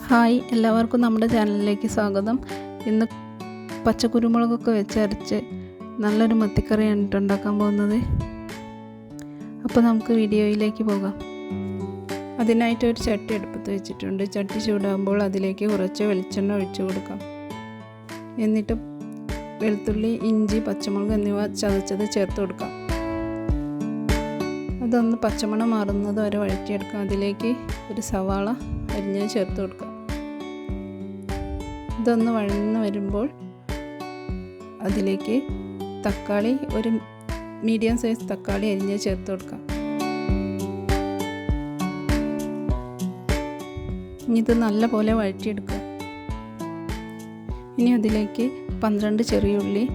Hi, എല്ലാവർക്കും നമ്മുടെ ചാനലിലേക്ക് സ്വാഗതം. ഇന്ന് പച്ചക്കുരുമുളകൊക്കെ വെച്ച് അരച്ച് നല്ലൊരു മത്തിക്കറിയാണ് ഉണ്ടാക്കാൻ പോകുന്നത്. അപ്പോൾ നമുക്ക് വീഡിയോയിലേക്ക് പോകാം. അതിനായിട്ട് ഒരു ചട്ടി അടുപ്പത്ത് വെച്ചിട്ടുണ്ട്. ചട്ടി ചൂടാകുമ്പോൾ അതിലേക്ക് കുറച്ച് വെളിച്ചെണ്ണ ഒഴിച്ചു കൊടുക്കാം. എന്നിട്ട് വെളുത്തുള്ളി, ഇഞ്ചി, പച്ചമുളക് എന്നിവ ചതച്ചത് ചേർത്ത് കൊടുക്കാം. അതൊന്ന് പച്ചമണം മാറുന്നത് വരെ വഴറ്റിയെടുക്കാം. അതിലേക്ക് ഒരു സവാള അരിഞ്ഞ് ചേർത്ത് കൊടുക്കാം. ഇതൊന്ന് വഴന്ന് വരുമ്പോൾ അതിലേക്ക് തക്കാളി, ഒരു മീഡിയം സൈസ് തക്കാളി അരിഞ്ഞ് ചേർത്ത് കൊടുക്കാം. ഇനി ഇത് നല്ലപോലെ വഴറ്റിയെടുക്കുക. ഇനി അതിലേക്ക് 12 ചെറിയ ഉള്ളി,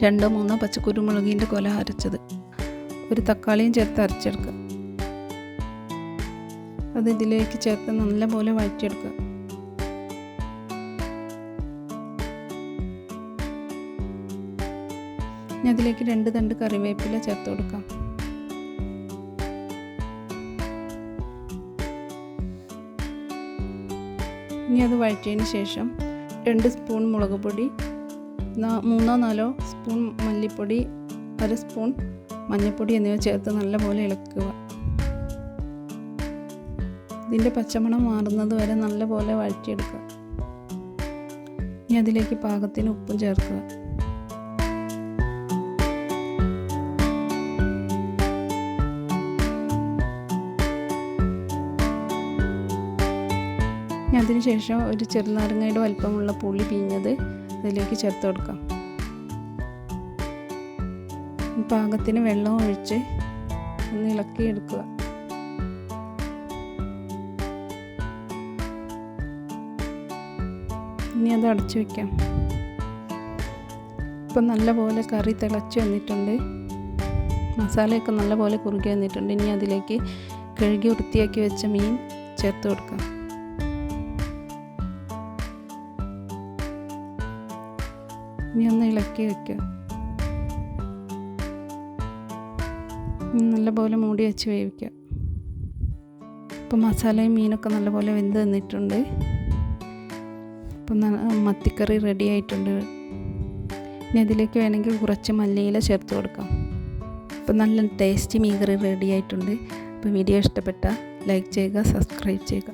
2-3 പച്ചക്കുരുമുളകിൻ്റെ കൊല അരച്ചത്, ഒരു തക്കാളിയും ചേർത്ത് അരച്ചെടുക്കുക. അത് ഇതിലേക്ക് ചേർത്ത് നല്ലപോലെ വഴറ്റിയെടുക്കുക. ഇനി അതിലേക്ക് 2 തണ്ട് കറിവേപ്പില ചേർത്ത് കൊടുക്കാം. ഇനി അത് വഴറ്റിയതിന് ശേഷം 2 സ്പൂൺ മുളക് പൊടി, 3-4 സ്പൂൺ മല്ലിപ്പൊടി, 1 സ്പൂൺ മഞ്ഞൾപ്പൊടി എന്നിവ ചേർത്ത് നല്ലപോലെ ഇളക്കുക. ഇതിൻ്റെ പച്ചമണം മാറുന്നത് വരെ നല്ലപോലെ വഴറ്റിയെടുക്കുക. ഇനി അതിലേക്ക് പാകത്തിന് ഉപ്പും ചേർക്കുക. ഇനി അതിന് ശേഷം ഒരു ചെറുനാരങ്ങയുടെ വലിപ്പമുള്ള പുളി പിഴിഞ്ഞത് അതിലേക്ക് ചേർത്ത് കൊടുക്കാം. പാകത്തിന് വെള്ളം ഒഴിച്ച് ഒന്ന് ഇളക്കിയെടുക്കുക. ഇനി അത് അടച്ചു വയ്ക്കാം. ഇപ്പം നല്ലപോലെ കറി തിളച്ച് വന്നിട്ടുണ്ട്. മസാലയൊക്കെ നല്ലപോലെ കുറുകി വന്നിട്ടുണ്ട്. ഇനി അതിലേക്ക് കഴുകി വൃത്തിയാക്കി വെച്ച മീൻ ചേർത്ത് കൊടുക്കാം. ഇനി ഒന്ന് ഇളക്കി വയ്ക്കുക. നല്ലപോലെ മൂടി വെച്ച് വേവിക്കുക. ഇപ്പം മസാലയും മീനൊക്കെ നല്ലപോലെ വെന്ത് തന്നിട്ടുണ്ട്. ഇപ്പം മത്തിക്കറി റെഡി ആയിട്ടുണ്ട്. ഇനി അതിലേക്ക് വേണമെങ്കിൽ കുറച്ച് മല്ലിയില ചേർത്ത് കൊടുക്കാം. ഇപ്പം നല്ല ടേസ്റ്റി മീൻ കറി റെഡി ആയിട്ടുണ്ട്. അപ്പോൾ വീഡിയോ ഇഷ്ടപ്പെട്ടാൽ ലൈക്ക് ചെയ്യുക, സബ്സ്ക്രൈബ് ചെയ്യുക.